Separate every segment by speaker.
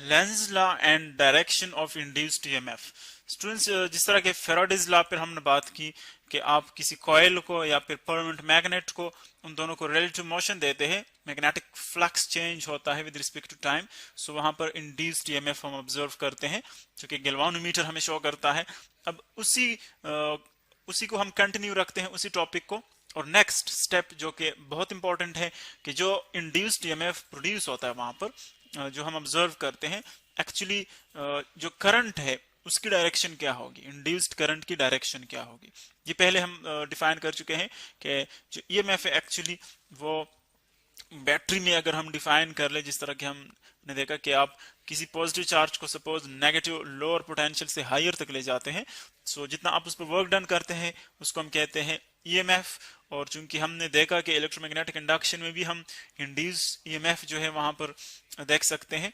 Speaker 1: Lenz law and direction of induced EMF. Students, जिस तरह के फेराडेज लॉ पर हमने बात की कि आप किसी कॉइल को या फिर परमानेंट मैग्नेट को, उन दोनों को रिलेटिव मोशन देते हैं, मैग्नेटिक फ्लक्स चेंज होता है विद रिस्पेक्ट टू टाइम, सो वहां पर इंड्यूस्ड ईएमएफ हम ऑब्जर्व करते हैं जो कि गैल्वानोमीटर हमें शो करता है। अब उसी को हम कंटिन्यू रखते हैं, उसी टॉपिक को। और नेक्स्ट स्टेप जो कि बहुत इंपॉर्टेंट है कि जो इंड्यूस्ड ईएमएफ प्रोड्यूस होता है वहां पर जो हम ऑब्जर्व करते हैं, एक्चुअली जो करंट है उसकी डायरेक्शन क्या होगी, इंड्यूस्ड करंट की डायरेक्शन क्या होगी। ये पहले हम डिफाइन कर चुके हैं कि जो ईएमएफ है एक्चुअली वो बैटरी में अगर हम डिफाइन कर ले, जिस तरह के हमने देखा कि आप किसी पॉजिटिव चार्ज को सपोज नेगेटिव लोअर पोटेंशियल से हायर तक ले जाते हैं, सो जितना आप उस पर वर्क डन करते हैं उसको हम कहते हैं ईएमएफ। और चूंकि हमने देखा कि इलेक्ट्रोमैग्नेटिक इंडक्शन में भी हम इंड्यूस ईएमएफ जो है वहां पर देख सकते हैं,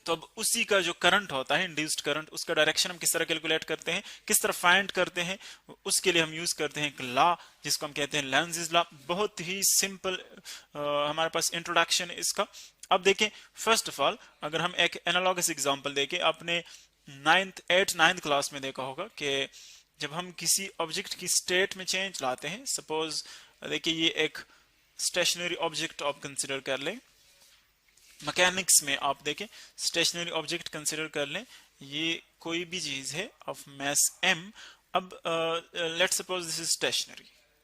Speaker 1: तो अब उसी का जो करंट होता है, इंड्यूस्ड करंट, उसका डायरेक्शन हम किस तरह कैलकुलेट करते हैं, किस तरह फाइंड करते हैं, उसके लिए हम यूज करते हैं एक लॉ जिसको हम कहते हैं लेंज़ लॉ। बहुत ही सिंपल हमारे पास इंट्रोडक्शन है इसका। अब देखें, फर्स्ट ऑफ ऑल अगर हम एक एनालॉगस एग्जांपल देखें, आपने 9th क्लास में देखा होगा कि जब हम किसी ऑब्जेक्ट की स्टेट में चेंज लाते हैं, सपोज देखिए ये एक स्टेशनरी ऑब्जेक्ट आप कंसिडर कर लें, मैकेनिक्स में आप देखें स्टेशनरी ऑब्जेक्ट कंसिडर कर लें, ये कोई भी चीज है ऑफ मास m। अब let's suppose this is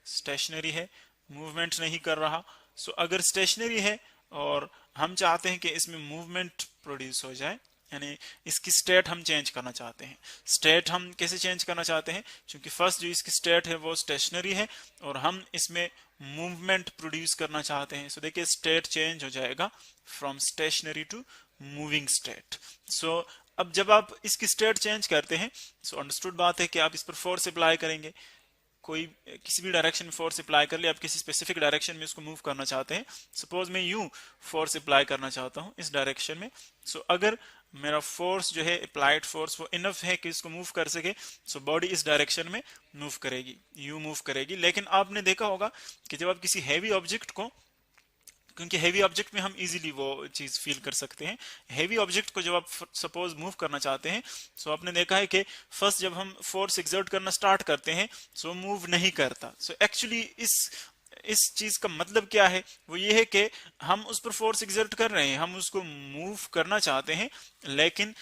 Speaker 1: stationary है, मूवमेंट नहीं कर रहा। सो अगर स्टेशनरी है और हम चाहते हैं कि इसमें मूवमेंट प्रोड्यूस हो जाए, यानी इसकी स्टेट हम चेंज करना चाहते हैं। स्टेट हम कैसे चेंज करना चाहते हैं, क्योंकि फर्स्ट जो इसकी स्टेट है वो स्टेशनरी है और हम इसमें मूवमेंट प्रोड्यूस करना चाहते हैं। सो देखिए स्टेट चेंज हो जाएगा from stationary to moving state. So अब जब आप इसकी स्टेट चेंज करते हैं, सो अंडरस्टूड बात है कि आप इस पर फोर्स अप्लाई करेंगे, कोई किसी भी डायरेक्शन में फोर्स अप्लाई कर ले, आप किसी स्पेसिफिक डायरेक्शन में उसको मूव करना चाहते हैं। सपोज मैं यूं फोर्स अप्लाई करना चाहता हूं इस डायरेक्शन में, सो अगर मेरा फोर्स जो है अप्लाइड फोर्स वो इनफ है कि इसको मूव कर सके, सो बॉडी इस डायरेक्शन में मूव करेगी, यू मूव करेगी। लेकिन आपने देखा होगा कि जब आप किसी हैवी ऑब्जेक्ट को, क्योंकि हैवी ऑब्जेक्ट में हम इजीली वो चीज फील कर सकते हैं, हैवी ऑब्जेक्ट को जब आप सपोज मूव करना चाहते हैं, सो आपने देखा है कि फर्स्ट जब हम फोर्स एक्सर्ट करना स्टार्ट करते हैं सो मूव नहीं करता। सो एक्चुअली इस चीज का मतलब क्या है, वो ये है कि हम उस पर फोर्स एक्सर्ट कर रहे हैं, हम उसको मूव करना चाहते हैं, लेकिन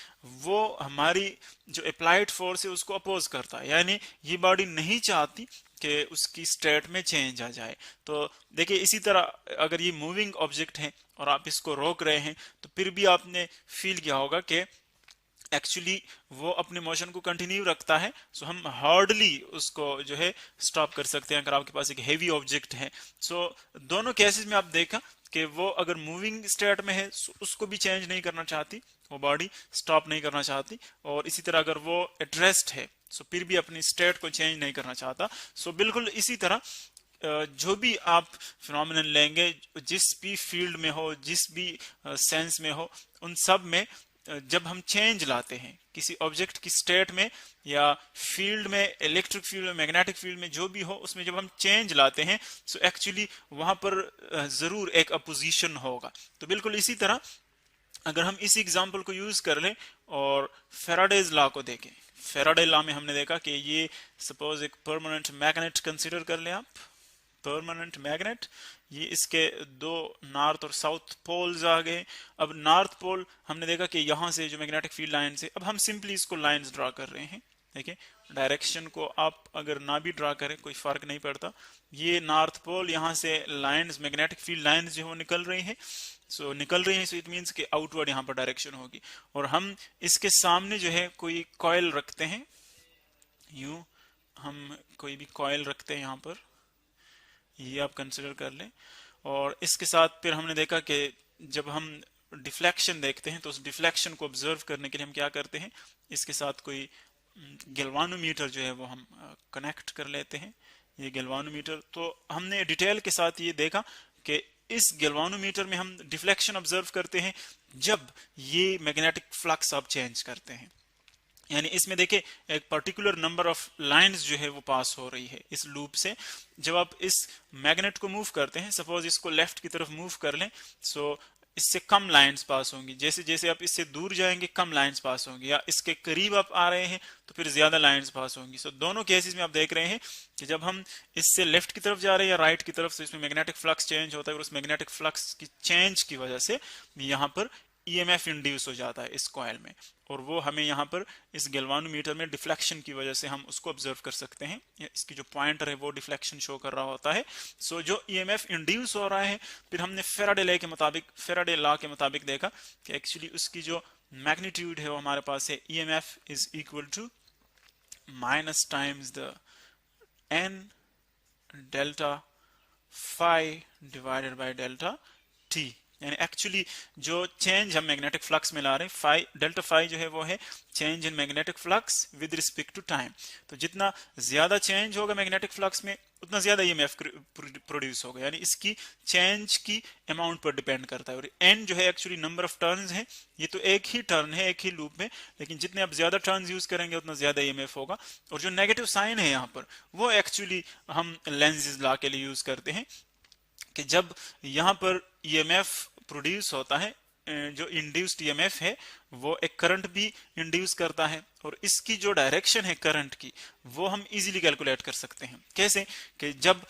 Speaker 1: वो हमारी जो अप्लाइड फोर्स है उसको अपोज करता है, यानी ये बॉडी नहीं चाहती कि उसकी स्टेट में चेंज आ जाए। तो देखिए इसी तरह अगर ये मूविंग ऑब्जेक्ट है और आप इसको रोक रहे हैं, तो फिर भी आपने फील किया होगा कि एक्चुअली वो अपने मोशन को कंटिन्यू रखता है। सो हम हार्डली उसको जो है स्टॉप कर सकते हैं अगर आपके पास एक हेवी ऑब्जेक्ट है। सो दोनों केसेस में आप देखा कि वो अगर मूविंग स्टेट में है उसको भी चेंज नहीं करना चाहती, वो बॉडी स्टॉप नहीं करना चाहती, और इसी तरह अगर वो एट है सो फिर भी अपनी स्टेट को चेंज नहीं करना चाहता। सो बिल्कुल इसी तरह जो भी आप फिनोमिनन लेंगे, जिस भी फील्ड में हो, जिस भी सेंस में हो, उन सब में जब हम चेंज लाते हैं किसी ऑब्जेक्ट की स्टेट में या फील्ड में, इलेक्ट्रिक फील्ड में, मैग्नेटिक फील्ड में, जो भी हो, उसमें जब हम चेंज लाते हैं सो एक्चुअली वहां पर जरूर एक अपोजिशन होगा। तो बिल्कुल इसी तरह अगर हम इसी एग्जांपल को यूज कर लें और फेराडेज लॉ को देखें, फेराडे लॉ में हमने देखा कि ये सपोज एक परमानेंट मैग्नेट कंसीडर कर लें आप, परमानेंट मैग्नेट, ये इसके दो नॉर्थ और साउथ पोल्स आ गए। अब नॉर्थ पोल हमने देखा कि यहाँ से जो मैग्नेटिक फील्ड लाइन है, अब हम सिंपली इसको लाइंस ड्रा कर रहे हैं। देखिए डायरेक्शन को आप अगर ना भी ड्रा करें कोई फर्क नहीं पड़ता, ये नॉर्थ पोल, यहाँ से लाइंस, मैग्नेटिक फील्ड लाइंस जो है निकल रही हैं, सो इट मीन्स कि आउटवर्ड यहाँ पर डायरेक्शन होगी। और हम इसके सामने जो है कोई कॉइल रखते हैं, यूं हम कोई भी कॉइल रखते हैं यहाँ पर, ये आप कंसिडर कर लें। और इसके साथ फिर हमने देखा कि जब हम डिफ्लेक्शन देखते हैं तो उस डिफ्लेक्शन को ऑब्जर्व करने के लिए हम क्या करते हैं, इसके साथ कोई गैल्वानोमीटर जो है वो हम कनेक्ट कर लेते हैं, ये गैल्वानोमीटर। तो हमने डिटेल के साथ ये देखा कि इस गैल्वानोमीटर में हम डिफ्लेक्शन ऑब्जर्व करते हैं जब ये मैग्नेटिक फ्लक्स आप चेंज करते हैं, यानी इसमें देखिए एक पर्टिकुलर नंबर ऑफ लाइंस जो है वो पास हो रही है इस लूप से। जब आप इस मैग्नेट को मूव करते हैं, सपोज इसको लेफ्ट की तरफ मूव कर लें, सो इससे कम लाइंस पास होंगी, जैसे जैसे आप इससे दूर जाएंगे कम लाइंस पास होंगी, या इसके करीब आप आ रहे हैं तो फिर ज्यादा लाइंस पास होंगी। सो दोनों केसेस में आप देख रहे हैं कि जब हम इससे लेफ्ट की तरफ जा रहे हैं या राइट की तरफ, तो इसमें मैग्नेटिक फ्लक्स चेंज होता है, और उस मैग्नेटिक फ्लक्स की चेंज की वजह से यहाँ पर ईएमएफ इंड्यूस हो जाता है इस कॉइल में, और वो हमें यहाँ पर इस गैल्वानोमीटर में डिफ्लेक्शन की वजह से हम उसको ऑब्जर्व कर सकते हैं। इसकी जो पॉइंटर है वो डिफ्लेक्शन शो कर रहा होता है। सो जो ईएमएफ इंड्यूस हो रहा है, फिर हमने फेराडे लॉ के मुताबिक देखा कि एक्चुअली उसकी जो मैग्नीट्यूड है वो हमारे पास है EMF is equal to minus times the N delta phi divided by delta T. यानी एक्चुअली जो चेंज हम मैग्नेटिक फ्लक्स में ला रहे हैं, फाई डेल्टा फाई जो है वो है change in magnetic flux with respect to time. तो जितना ज्यादा चेंज होगा मैग्नेटिक फ्लक्स में उतना ज्यादा ईएमएफ प्रोड्यूस होगा, यानी इसकी चेंज की अमाउंट पर डिपेंड करता है। और एन जो है एक्चुअली नंबर ऑफ टर्न्स है, ये तो एक ही टर्न है एक ही लूप में, लेकिन जितने आप ज्यादा टर्न्स यूज करेंगे उतना ज्यादा ईएमएफ होगा। और जो नेगेटिव साइन है यहाँ पर वो एक्चुअली हम लेंज़ लॉ के लिए यूज करते हैं कि जब यहाँ पर ईएमएफ प्रोड्यूस होता है, जो इंड्यूस्ड ईएमएफ है वो एक करंट भी इंड्यूस करता है, और इसकी जो डायरेक्शन है करंट की वो हम इजीली कैलकुलेट कर सकते हैं। कैसे कि जब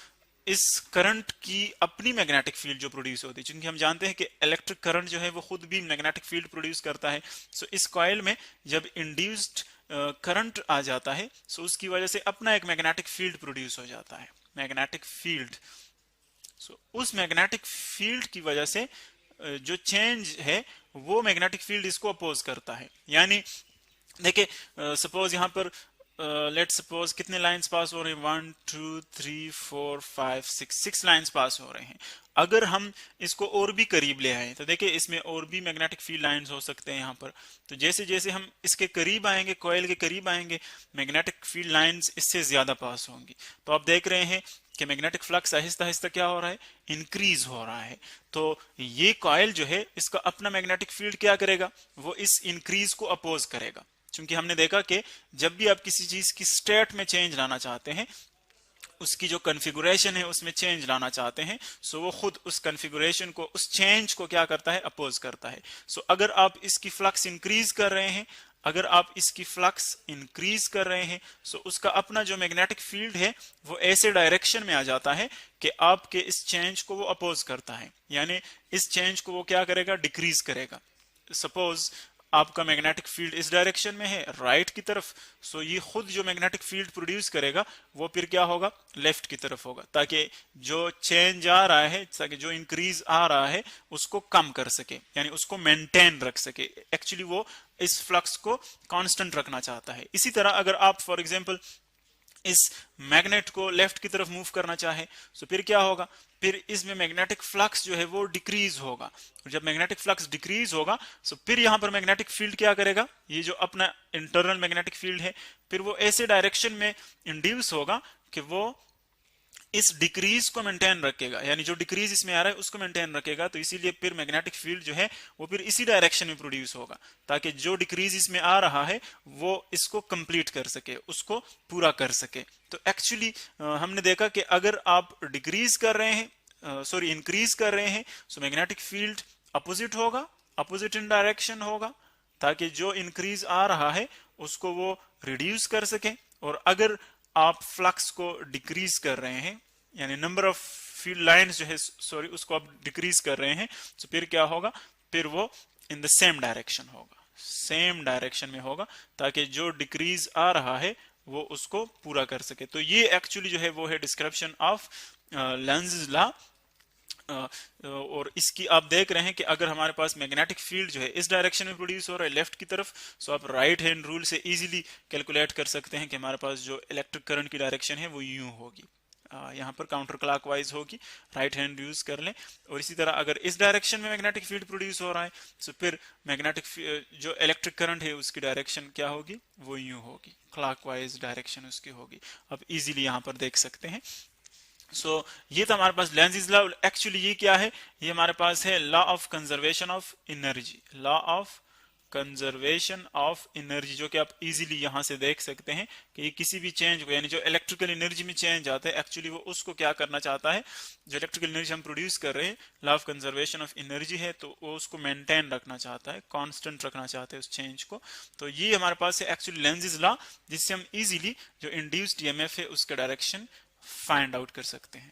Speaker 1: इस करंट की अपनी मैग्नेटिक फील्ड जो प्रोड्यूस होती है, क्योंकि हम जानते हैं कि इलेक्ट्रिक करंट जो है वो खुद भी मैग्नेटिक फील्ड प्रोड्यूस करता है। सो इस कॉइल में जब इंड्यूस्ड करंट आ जाता है, सो उसकी वजह से अपना एक मैग्नेटिक फील्ड प्रोड्यूस हो जाता है, मैग्नेटिक फील्ड। सो उस मैग्नेटिक फील्ड की वजह से जो चेंज है वो मैग्नेटिक फील्ड इसको अपोज करता है। यानी देखिए सपोज यहाँ पर लेट्स सपोज कितने लाइंस पास हो रहे हैं, 1 2 3 4 5 6 लाइंस पास हो रहे हैं। अगर हम इसको और भी करीब ले आए तो देखिए इसमें और भी मैग्नेटिक फील्ड लाइंस हो सकते हैं यहाँ पर। तो जैसे जैसे हम इसके करीब आएंगे, कॉइल के करीब आएंगे, मैग्नेटिक फील्ड लाइंस इससे ज्यादा पास होंगी। तो आप देख रहे हैं कि मैग्नेटिक फ्लक्स आहिस्ता आहिस्ता क्या हो रहा है, इंक्रीज हो रहा है। तो ये कॉइल जो है इसका अपना मैग्नेटिक फील्ड क्या करेगा, वो इस इंक्रीज को अपोज करेगा। क्योंकि हमने देखा कि जब भी आप किसी चीज की स्टेट में चेंज लाना चाहते हैं, उसकी जो कॉन्फ़िगरेशन है उसमें चेंज लाना चाहते हैं, सो वो खुद उस कॉन्फ़िगरेशन को, उस चेंज को क्या करता है, अपोज करता है। सो अगर आप इसकी फ्लक्स इंक्रीज कर रहे हैं, अगर आप इसकी फ्लक्स इंक्रीज कर रहे हैं, सो उसका अपना जो मैग्नेटिक फील्ड है वो ऐसे डायरेक्शन में आ जाता है कि आपके इस चेंज को वो अपोज करता है, यानी इस चेंज को वो क्या करेगा, डिक्रीज करेगा। सपोज आपका मैग्नेटिक फील्ड इस डायरेक्शन में है राइट की तरफ, सो ये खुद जो मैग्नेटिक फील्ड प्रोड्यूस करेगा वो फिर क्या होगा, लेफ्ट की तरफ होगा, ताकि जो चेंज आ रहा है, ताकि जो इंक्रीज आ रहा है उसको कम कर सके, यानी उसको मेंटेन रख सके। एक्चुअली वो इस फ्लक्स को कांस्टेंट रखना चाहता है। इसी तरह अगर आप फॉर एग्जांपल इस मैग्नेट को लेफ्ट की तरफ मूव करना चाहे, तो फिर क्या होगा, फिर इसमें मैग्नेटिक फ्लक्स जो है वो डिक्रीज होगा। और जब मैग्नेटिक फ्लक्स डिक्रीज होगा, तो फिर यहां पर मैग्नेटिक फील्ड क्या करेगा, ये जो अपना इंटरनल मैग्नेटिक फील्ड है, फिर वो ऐसे डायरेक्शन में इंड्यूस होगा कि वो इस डिक्रीज को मेंटेन रखेगा, यानी जो डिक्रीज इसमें आ रहा है उसको मेंटेन रखेगा। तो इसीलिए फिर मैग्नेटिक फील्ड जो है वो फिर इसी डायरेक्शन में प्रोड्यूस होगा, ताकि जो डिक्रीज इसमें आ रहा है वो इसको कंप्लीट कर सके, उसको पूरा कर सके। तो एक्चुअली हमने देखा कि अगर आप डिक्रीज कर रहे हैं, इंक्रीज कर रहे हैं, सो मैग्नेटिक फील्ड अपोजिट होगा, अपोजिट इन डायरेक्शन होगा, ताकि जो इंक्रीज आ रहा है उसको वो रिड्यूस कर सके। और अगर आप फ्लक्स को डिक्रीज कर रहे हैं, यानी नंबर ऑफ फील्ड लाइंस जो है उसको आप डिक्रीज कर रहे हैं, तो फिर क्या होगा, फिर वो इन द सेम डायरेक्शन होगा, सेम डायरेक्शन में होगा, ताकि जो डिक्रीज आ रहा है वो उसको पूरा कर सके। तो ये एक्चुअली जो है वो है डिस्क्रिप्शन ऑफ लेंज़ लॉ। और इसकी आप देख रहे हैं कि अगर हमारे पास मैग्नेटिक फील्ड जो है इस डायरेक्शन में प्रोड्यूस हो रहा है लेफ्ट की तरफ, सो आप राइट हैंड रूल से इजीली कैलकुलेट कर सकते हैं कि हमारे पास जो इलेक्ट्रिक करंट की डायरेक्शन है वो यूं होगी, यहाँ पर काउंटर क्लॉकवाइज होगी, राइट हैंड यूज कर लें। और इसी तरह अगर इस डायरेक्शन में मैग्नेटिक फील्ड प्रोड्यूस हो रहा है, तो फिर मैग्नेटिक जो इलेक्ट्रिक करंट है उसकी डायरेक्शन क्या होगी, वो यूं होगी, क्लॉकवाइज डायरेक्शन उसकी होगी। अब इजीली यहाँ पर देख सकते हैं। ये था हमारे पास लेंज़ लॉ। एक्चुअली ये क्या है, ये हमारे पास है law of conservation of energy, law of conservation of energy, जो कि आप इजीली यहां से देख सकते हैं कि ये किसी भी चेंज को, यानी जो इलेक्ट्रिकल एनर्जी में चेंज आता है एक्चुअली वो उसको क्या करना चाहता है, जो इलेक्ट्रिकल एनर्जी हम प्रोड्यूस कर रहे हैं, law of conservation of energy है, तो वो उसको मेंटेन रखना चाहता है, कांस्टेंट रखना चाहता है उस चेंज को। तो ये हमारे पास है एक्चुअली लेंज़ लॉ, जिससे हम इजीली जो इंड्यूस्ड ईएमएफ है उसका डायरेक्शन फाइंड आउट कर सकते हैं।